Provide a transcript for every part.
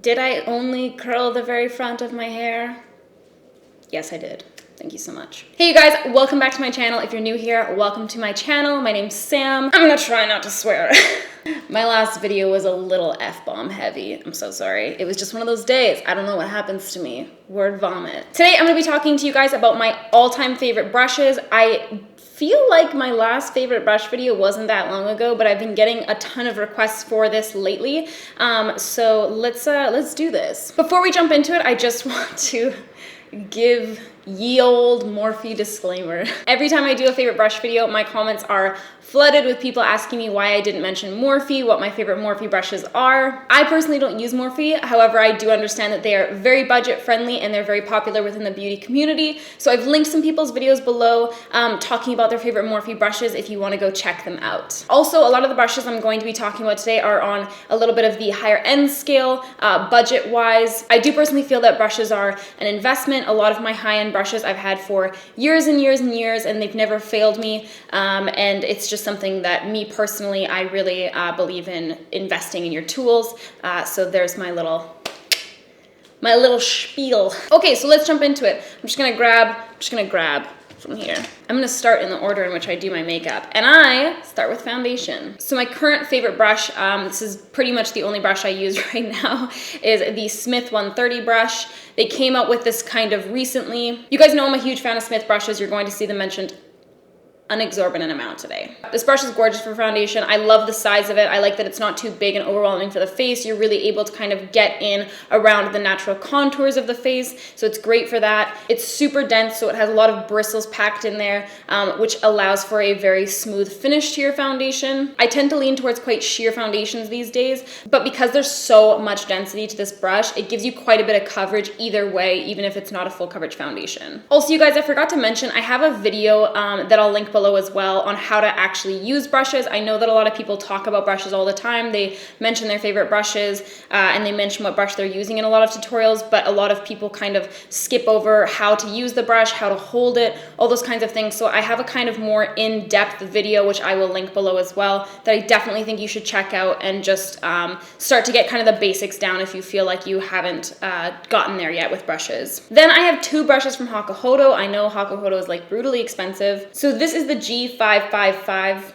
Did I only curl the very front of my hair? Yes, I did. Thank you so much. Hey you guys, welcome back to my channel. If you're new here, welcome to my channel. My name's Sam. I'm gonna try not to swear. My last video was a little F-bomb heavy. I'm so sorry. It was just one of those days. I don't know what happens to me. Word vomit. Today I'm gonna be talking to you guys about my all-time favorite brushes. I feel like my last favorite brush video wasn't that long ago, but I've been getting a ton of requests for this lately. So let's do this. Before we jump into it, I just want to give ye old Morphe disclaimer. Every time I do a favorite brush video, my comments are flooded with people asking me why I didn't mention Morphe, what my favorite Morphe brushes are. I personally don't use Morphe. However, I do understand that they are very budget friendly and they're very popular within the beauty community. So I've linked some people's videos below talking about their favorite Morphe brushes if you want to go check them out. Also, a lot of the brushes I'm going to be talking about today are on a little bit of the higher end scale, budget wise. I do personally feel that brushes are an investment. A lot of my high-end brushes I've had for years and years and years, and they've never failed me. And it's just something that me personally, I really believe in investing in your tools. So there's my little spiel. Okay, so let's jump into it. I'm just gonna grab from here. I'm gonna start in the order in which I do my makeup, and I start with foundation. So my current favorite brush, this is pretty much the only brush I use right now, is the Smith 130 brush. They came out with this kind of recently. You guys know I'm a huge fan of Smith brushes. You're going to see them mentioned an exorbitant amount today. This brush is gorgeous for foundation. I love the size of it. I like that it's not too big and overwhelming for the face. You're really able to kind of get in around the natural contours of the face, so it's great for that. It's super dense, so it has a lot of bristles packed in there, which allows for a very smooth finish to your foundation. I tend to lean towards quite sheer foundations these days, but because there's so much density to this brush, it gives you quite a bit of coverage either way, even if it's not a full coverage foundation. Also, you guys, I forgot to mention, I have a video that I'll link below as well on how to actually use brushes. I know that a lot of people talk about brushes all the time. They mention their favorite brushes and they mention what brush they're using in a lot of tutorials, but a lot of people kind of skip over how to use the brush, how to hold it, all those kinds of things. So I have a kind of more in-depth video, which I will link below as well, that I definitely think you should check out and just start to get kind of the basics down if you feel like you haven't gotten there yet with brushes. Then I have two brushes from Hakuhodo. I know Hakuhodo is like brutally expensive. So this is the G5555,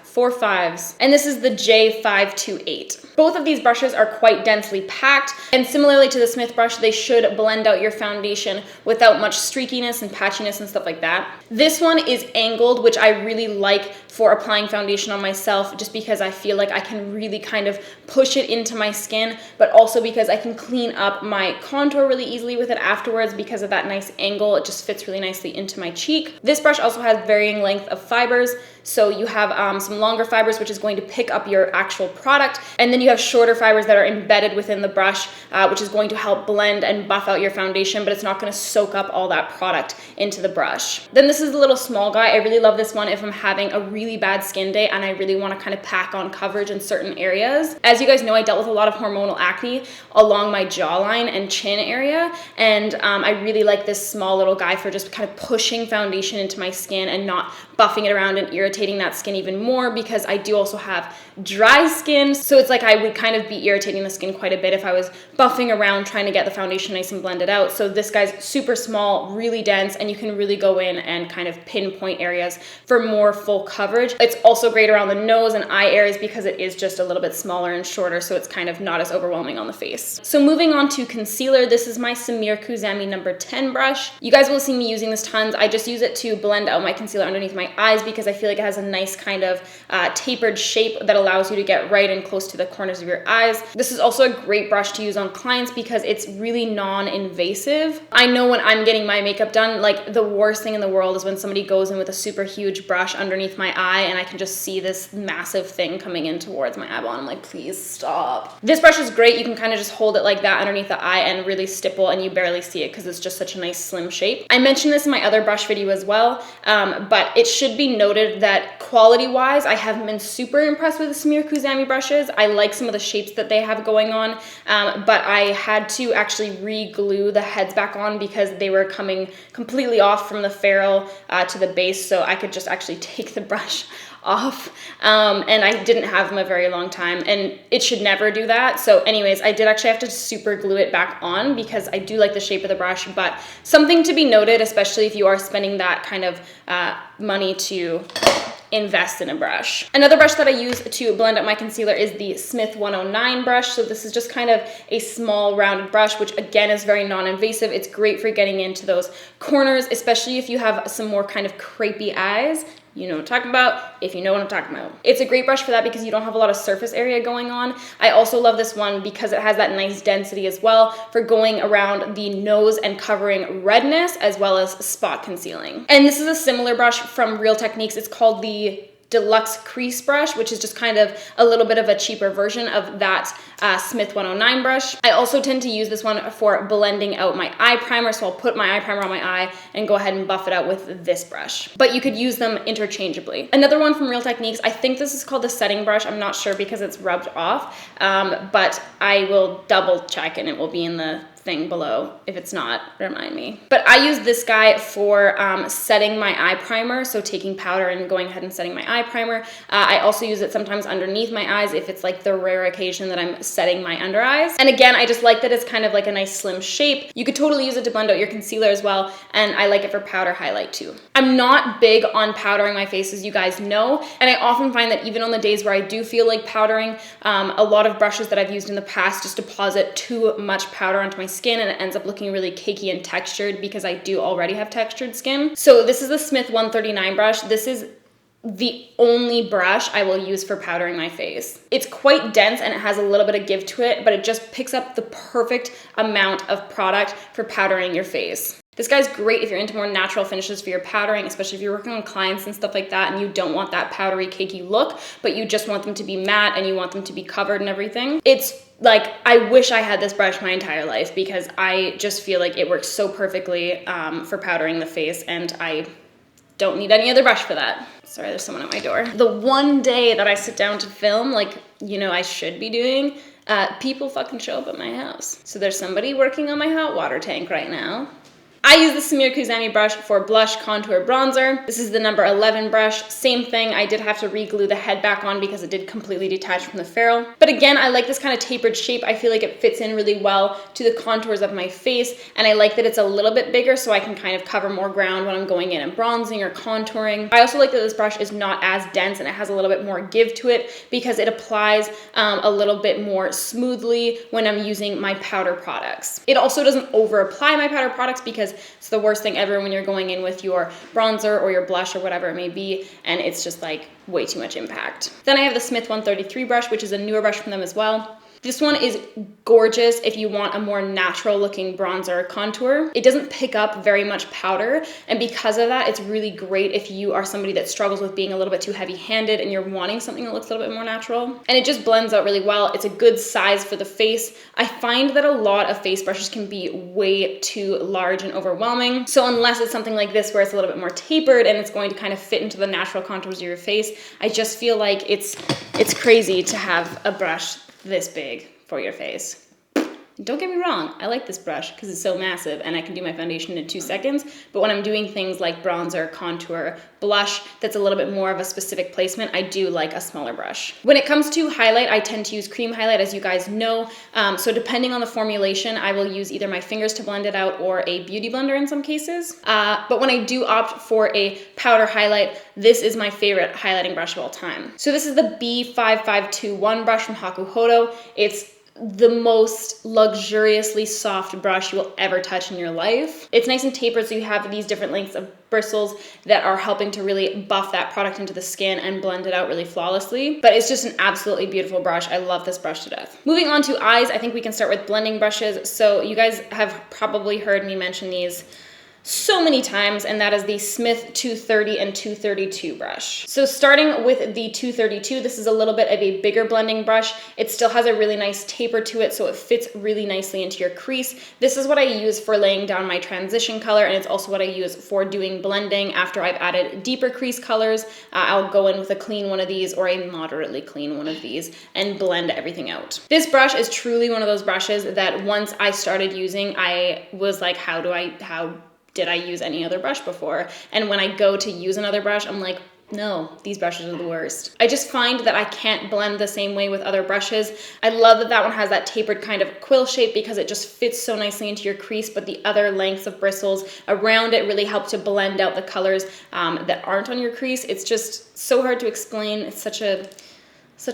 4 5s, and this is the J528. Both of these brushes are quite densely packed, and similarly to the Smith brush, they should blend out your foundation without much streakiness and patchiness and stuff like that. This one is angled, which I really like for applying foundation on myself, just because I feel like I can really kind of push it into my skin, but also because I can clean up my contour really easily with it afterwards because of that nice angle. It just fits really nicely into my cheek. This brush also has varying length of fibers, so you have some longer fibers, which is going to pick up your actual product, and then you have shorter fibers that are embedded within the brush, which is going to help blend and buff out your foundation, but it's not going to soak up all that product into the brush. Then this is the little small guy. I really love this one if I'm having a really bad skin day and I really want to kind of pack on coverage in certain areas. As you guys know, I dealt with a lot of hormonal acne along my jawline and chin area, and I really like this small little guy for just kind of pushing foundation into my skin and not buffing it around and irritating that skin even more, because I do also have dry skin, so it's like I would kind of be irritating the skin quite a bit if I was buffing around trying to get the foundation nice and blended out. So this guy's super small, really dense, and you can really go in and kind of pinpoint areas for more full coverage. It's also great around the nose and eye areas because it is just a little bit smaller and shorter, so it's kind of not as overwhelming on the face. So moving on to concealer, this is my Khouzami number 10 brush. You guys will see me using this tons. I just use it to blend out my concealer underneath my eyes because I feel like it has a nice kind of tapered shape that allows you to get right in close to the corners of your eyes. This is also a great brush to use on clients because it's really non-invasive. I know when I'm getting my makeup done, like the worst thing in the world is when somebody goes in with a super huge brush underneath my eye and I can just see this massive thing coming in towards my eyeball, and I'm like, please stop. This brush is great. You can kind of just hold it like that underneath the eye and really stipple, and you barely see it because it's just such a nice slim shape. I mentioned this in my other brush video as well, but it should be noted that quality-wise, I haven't been super impressed with the Khouzami brushes. I like some of the shapes that they have going on, but I had to actually re-glue the heads back on because they were coming completely off from the ferrule to the base, so I could just actually take the brush off, and I didn't have them a very long time, and it should never do that. So anyways, I did actually have to super glue it back on because I do like the shape of the brush, but something to be noted, especially if you are spending that kind of money to invest in a brush. Another brush that I use to blend out my concealer is the Smith 109 brush. So this is just kind of a small rounded brush, which again is very non-invasive. It's great for getting into those corners, especially if you have some more kind of crepey eyes. You know what I'm talking about, if you know what I'm talking about. It's a great brush for that because you don't have a lot of surface area going on. I also love this one because it has that nice density as well for going around the nose and covering redness as well as spot concealing. And this is a similar brush from Real Techniques. It's called the Deluxe Crease brush, which is just kind of a little bit of a cheaper version of that Smith 109 brush. I also tend to use this one for blending out my eye primer, so I'll put my eye primer on my eye and go ahead and buff it out with this brush. But you could use them interchangeably. Another one from Real Techniques, I think this is called the setting brush. I'm not sure because it's rubbed off, but I will double check and it will be in the thing below. If it's not, remind me. But I use this guy for setting my eye primer, so taking powder and going ahead and setting my eye primer. I also use it sometimes underneath my eyes if it's like the rare occasion that I'm setting my under eyes. And again, I just like that it's kind of like a nice slim shape. You could totally use it to blend out your concealer as well, and I like it for powder highlight too. I'm not big on powdering my face, as you guys know, and I often find that even on the days where I do feel like powdering, a lot of brushes that I've used in the past just deposit too much powder onto my skin, and it ends up looking really cakey and textured because I do already have textured skin. So this is the Smith 139 brush. This is the only brush I will use for powdering my face. It's quite dense and it has a little bit of give to it, but it just picks up the perfect amount of product for powdering your face. This guy's great if you're into more natural finishes for your powdering, especially if you're working on clients and stuff like that and you don't want that powdery, cakey look, but you just want them to be matte and you want them to be covered and everything. It's like, I wish I had this brush my entire life because I just feel like it works so perfectly for powdering the face, and I don't need any other brush for that. Sorry, there's someone at my door. The one day that I sit down to film, like, you know, I should be doing, people fucking show up at my house. So there's somebody working on my hot water tank right now. I use the Samir Khouzami brush for blush, contour, bronzer. This is the number 11 brush. Same thing, I did have to re-glue the head back on because it did completely detach from the ferrule. But again, I like this kind of tapered shape. I feel like it fits in really well to the contours of my face, and I like that it's a little bit bigger so I can kind of cover more ground when I'm going in and bronzing or contouring. I also like that this brush is not as dense and it has a little bit more give to it because it applies a little bit more smoothly when I'm using my powder products. It also doesn't over apply my powder products because it's the worst thing ever when you're going in with your bronzer or your blush or whatever it may be, and it's just like way too much impact. Then I have the Smith 133 brush, which is a newer brush from them as well. This one is gorgeous if you want a more natural looking bronzer contour. It doesn't pick up very much powder, and because of that, it's really great if you are somebody that struggles with being a little bit too heavy-handed and you're wanting something that looks a little bit more natural. And it just blends out really well. It's a good size for the face. I find that a lot of face brushes can be way too large and overwhelming. So unless it's something like this where it's a little bit more tapered and it's going to kind of fit into the natural contours of your face, I just feel like it's crazy to have a brush this big for your face. Don't get me wrong, I like this brush because it's so massive and I can do my foundation in 2 seconds, but when I'm doing things like bronzer, contour, blush, that's a little bit more of a specific placement, I do like a smaller brush. When it comes to highlight, I tend to use cream highlight, as you guys know, so depending on the formulation, I will use either my fingers to blend it out or a beauty blender in some cases. But when I do opt for a powder highlight, this is my favorite highlighting brush of all time. So this is the B5521 brush from Hakuhodo. It's the most luxuriously soft brush you will ever touch in your life. It's nice and tapered, so you have these different lengths of bristles that are helping to really buff that product into the skin and blend it out really flawlessly. But it's just an absolutely beautiful brush. I love this brush to death. Moving on to eyes, I think we can start with blending brushes. So you guys have probably heard me mention these so many times, and that is the Smith 230 and 232 brush. So starting with the 232, this is a little bit of a bigger blending brush. It still has a really nice taper to it, so it fits really nicely into your crease. This is what I use for laying down my transition color, and it's also what I use for doing blending after I've added deeper crease colors. I'll go in with a clean one of these or a moderately clean one of these and blend everything out. This brush is truly one of those brushes that once I started using, I was like, how did I use any other brush before? And when I go to use another brush, I'm like, No, these brushes are the worst. I just find that I can't blend the same way with other brushes. I love that that one has that tapered kind of quill shape because it just fits so nicely into your crease, but the other lengths of bristles around it really help to blend out the colors that aren't on your crease. It's just so hard to explain. It's such a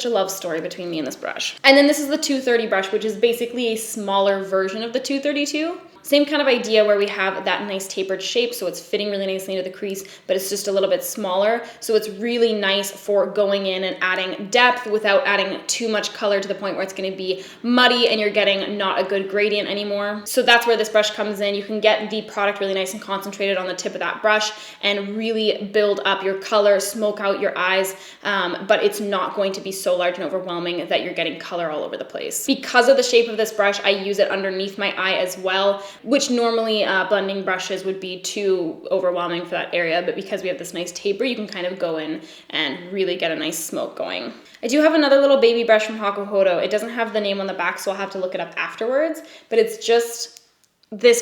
love story between me and this brush. And then this is the 230 brush, which is basically a smaller version of the 232. Same kind of idea where we have that nice tapered shape, so it's fitting really nicely into the crease, but it's just a little bit smaller. So it's really nice for going in and adding depth without adding too much color to the point where it's gonna be muddy and you're getting not a good gradient anymore. So that's where this brush comes in. You can get the product really nice and concentrated on the tip of that brush and really build up your color, smoke out your eyes, but it's not going to be so large and overwhelming that you're getting color all over the place. Because of the shape of this brush, I use it underneath my eye as well, which normally blending brushes would be too overwhelming for that area, but because we have this nice taper, you can kind of go in and really get a nice smoke going. I do have another little baby brush from Hakuhodo. It doesn't have the name on the back, so I'll have to look it up afterwards, but it's just, this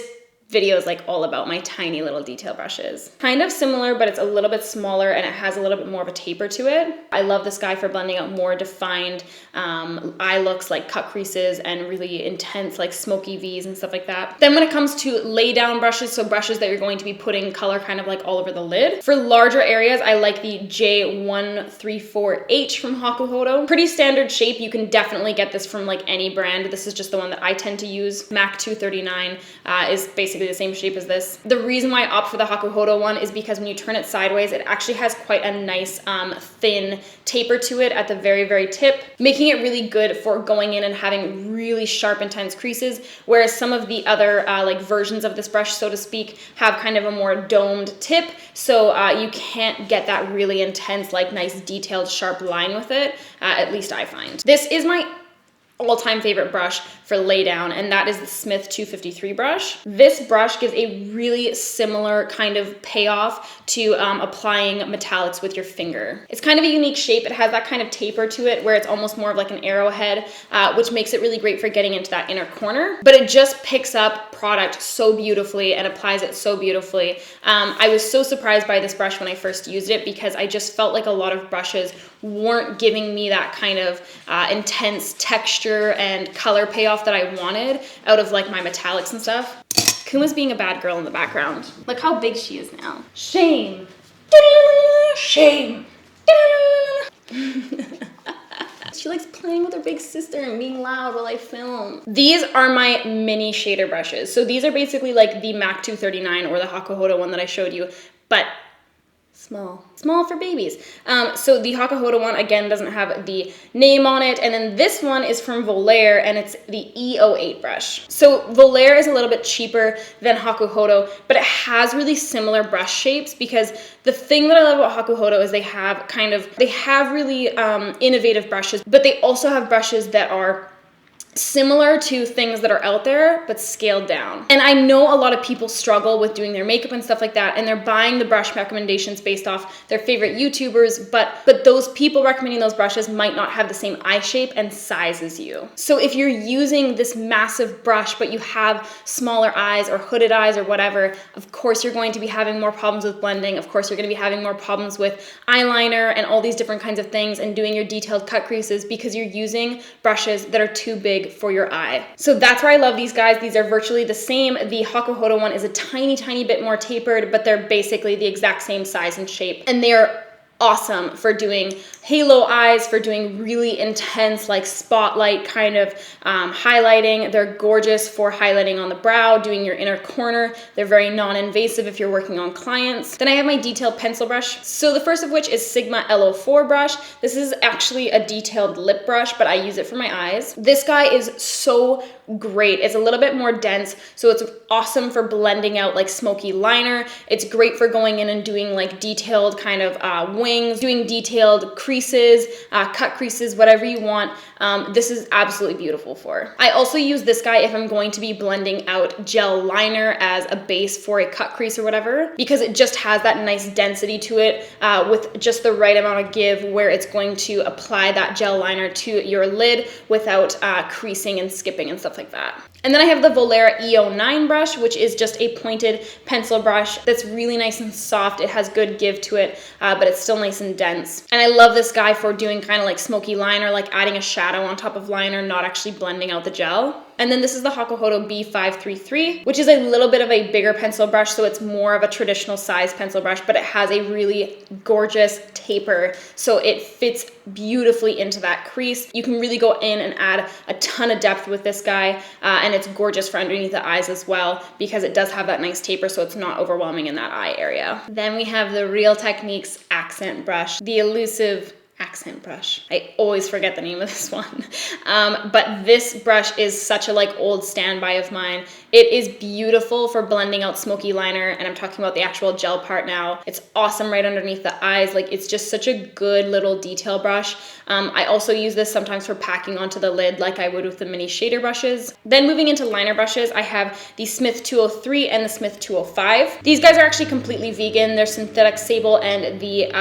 video is like all about my tiny little detail brushes. Kind of similar, but it's a little bit smaller and it has a little bit more of a taper to it. I love this guy for blending out more defined eye looks, like cut creases and really intense like smoky V's and stuff like that. Then when it comes to lay down brushes, so brushes that you're going to be putting color kind of like all over the lid. For larger areas, I like the J134H from Hakuhodo. Pretty standard shape. You can definitely get this from like any brand. This is just the one that I tend to use. MAC 239 is basically the same shape as this. The reason why I opt for the Hakuhodo one is because when you turn it sideways, it actually has quite a nice thin taper to it at the very, very tip, making it really good for going in and having really sharp, intense creases, whereas some of the other like versions of this brush, so to speak, have kind of a more domed tip, so you can't get that really intense, like nice detailed sharp line with it, at least I find. This is my all-time favorite brush for lay down, and that is the Smith 253 brush. This brush gives a really similar kind of payoff to applying metallics with your finger. It's kind of a unique shape. It has that kind of taper to it where it's almost more of like an arrowhead, which makes it really great for getting into that inner corner, but it just picks up product so beautifully and applies it so beautifully. I was so surprised by this brush when I first used it because I just felt like a lot of brushes weren't giving me that kind of intense texture and color payoff that I wanted out of like my metallics and stuff. Kuma's being a bad girl in the background. Look how big she is now. Shame. Shame. She likes playing with her big sister and being loud while I film. These are my mini shader brushes. So these are basically like the MAC 239 or the Hakuhodo one that I showed you, but small for babies. So the Hakuhodo one, again, doesn't have the name on it. And then this one is from Volare, and it's the E08 brush. So Volare is a little bit cheaper than Hakuhodo, but it has really similar brush shapes, because the thing that I love about Hakuhodo is they have really innovative brushes, but they also have brushes that are similar to things that are out there, but scaled down. And I know a lot of people struggle with doing their makeup and stuff like that, and they're buying the brush recommendations based off their favorite YouTubers, but those people recommending those brushes might not have the same eye shape and size as you. So if you're using this massive brush, but you have smaller eyes or hooded eyes or whatever, of course you're going to be having more problems with blending. Of course you're going to be having more problems with eyeliner and all these different kinds of things and doing your detailed cut creases because you're using brushes that are too big for your eye. So that's why I love these guys. These are virtually the same. The Hakuhodo one is a tiny bit more tapered, but they're basically the exact same size and shape. And they're awesome for doing halo eyes, for doing really intense like spotlight kind of highlighting. They're gorgeous for highlighting on the brow, doing your inner corner. They're very non-invasive if you're working on clients. Then I have my detailed pencil brush. So the first of which is Sigma L04 brush. This is actually a detailed lip brush, but I use it for my eyes. This guy is so great. It's a little bit more dense, so it's awesome for blending out like smoky liner. It's great for going in and doing like detailed kind of wings, doing detailed creases, cut creases, whatever you want. This is absolutely beautiful for. I also use this guy if I'm going to be blending out gel liner as a base for a cut crease or whatever, because it just has that nice density to it with just the right amount of give where it's going to apply that gel liner to your lid without creasing and skipping and stuff like that. And then I have the Volare E09 brush, which is just a pointed pencil brush that's really nice and soft. It has good give to it, but it's still still nice and dense. And I love this guy for doing kind of like smoky liner, like adding a shadow on top of liner, not actually blending out the gel. And then this is the Hakuhodo B533, which is a little bit of a bigger pencil brush, so it's more of a traditional size pencil brush, but it has a really gorgeous taper, so it fits beautifully into that crease. You can really go in and add a ton of depth with this guy, and it's gorgeous for underneath the eyes as well, because it does have that nice taper, so it's not overwhelming in that eye area. Then we have the Real Techniques accent brush, the elusive accent brush. I always forget the name of this one. But this brush is such a like old standby of mine. It is beautiful for blending out smoky liner, and I'm talking about the actual gel part now. It's awesome right underneath the eyes. Like, it's just such a good little detail brush. I also use this sometimes for packing onto the lid like I would with the mini shader brushes. Then moving into liner brushes, I have the Smith 203 and the Smith 205. These guys are actually completely vegan. They're synthetic sable, and the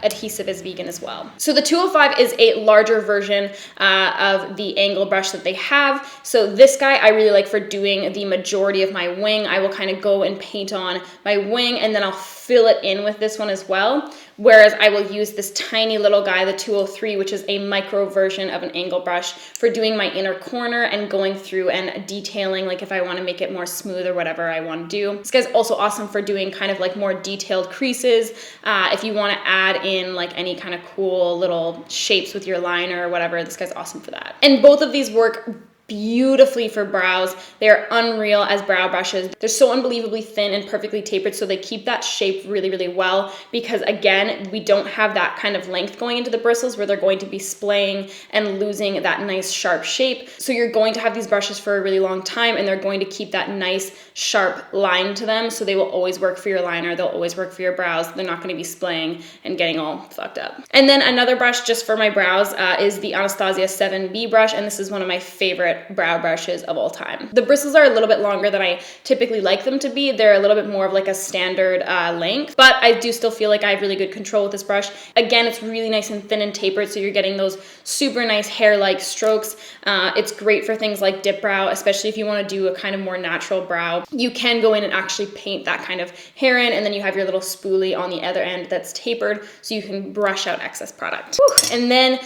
adhesive is vegan as well. So the 205 is a larger version of the angle brush that they have. So this guy I really like for doing the majority of my wing. I will kind of go and paint on my wing, and then I'll fill it in with this one as well. Whereas I will use this tiny little guy, the 203, which is a micro version of an angle brush, for doing my inner corner and going through and detailing, like if I want to make it more smooth or whatever I want to do. This guy's also awesome for doing kind of like more detailed creases. If you want to add in like any kind of cool little shapes with your liner or whatever, this guy's awesome for that. And both of these work beautifully for brows. They're unreal as brow brushes. They're so unbelievably thin and perfectly tapered, so they keep that shape really, really well, because again, we don't have that kind of length going into the bristles where they're going to be splaying and losing that nice sharp shape. So you're going to have these brushes for a really long time, and they're going to keep that nice sharp line to them, so they will always work for your liner, they'll always work for your brows. They're not going to be splaying and getting all fucked up. And then another brush just for my brows is the Anastasia 7B brush, and this is one of my favorite brow brushes of all time. The bristles are a little bit longer than I typically like them to be. They're a little bit more of like a standard length, but I do still feel like I have really good control with this brush. Again, it's really nice and thin and tapered, so you're getting those super nice hair-like strokes. It's great for things like dip brow, especially if you want to do a kind of more natural brow. You can go in and actually paint that kind of hair in, and then you have your little spoolie on the other end that's tapered, so you can brush out excess product. Whew. And then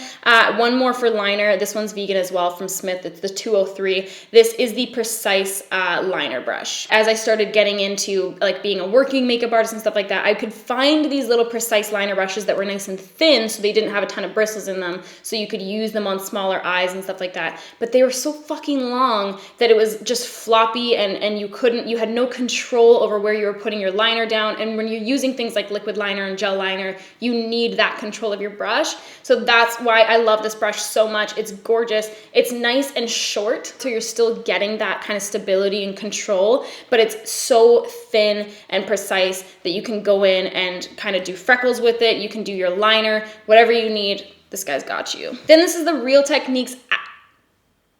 one more for liner. This one's vegan as well, from Smith. It's the 203. This is the Precise liner brush. As I started getting into like being a working makeup artist and stuff like that, I could find these little Precise liner brushes that were nice and thin, so they didn't have a ton of bristles in them, so you could use them on smaller eyes and stuff like that. But they were so fucking long that it was just floppy, and you had no control over where you were putting your liner down. And when you're using things like liquid liner and gel liner, you need that control of your brush. So that's why I love this brush so much. It's gorgeous. It's nice and short, so you're still getting that kind of stability and control, but it's so thin and precise that you can go in and kind of do freckles with it. You can do your liner, whatever you need. This guy's got you. Then this is the Real Techniques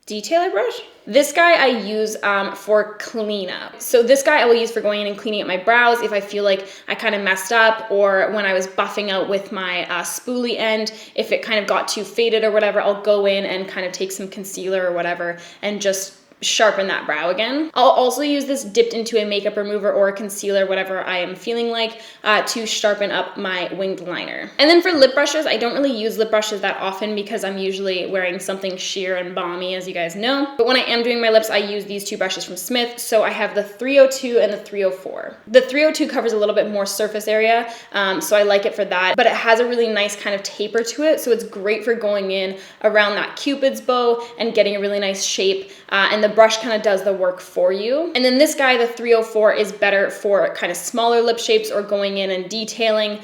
detailer brush. This guy I use for cleanup. So this guy I will use for going in and cleaning up my brows if I feel like I kind of messed up, or when I was buffing out with my spoolie end, if it kind of got too faded or whatever, I'll go in and kind of take some concealer or whatever and just sharpen that brow again. I'll also use this dipped into a makeup remover or a concealer, whatever I am feeling like, to sharpen up my winged liner. And then for lip brushes, I don't really use lip brushes that often because I'm usually wearing something sheer and balmy, as you guys know. But when I am doing my lips, I use these two brushes from Smith. So I have the 302 and the 304. The 302 covers a little bit more surface area, so I like it for that, but it has a really nice kind of taper to it, so it's great for going in around that Cupid's bow and getting a really nice shape, and the brush kind of does the work for you. And then this guy, the 304, is better for kind of smaller lip shapes or going in and detailing.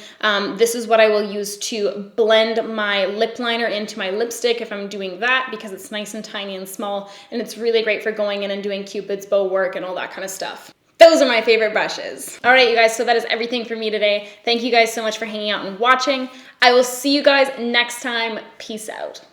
This is what I will use to blend my lip liner into my lipstick if I'm doing that, because it's nice and tiny and small, and it's really great for going in and doing Cupid's bow work and all that kind of stuff. Those are my favorite brushes. All right, you guys, so that is everything for me today. Thank you guys so much for hanging out and watching. I will see you guys next time. Peace out.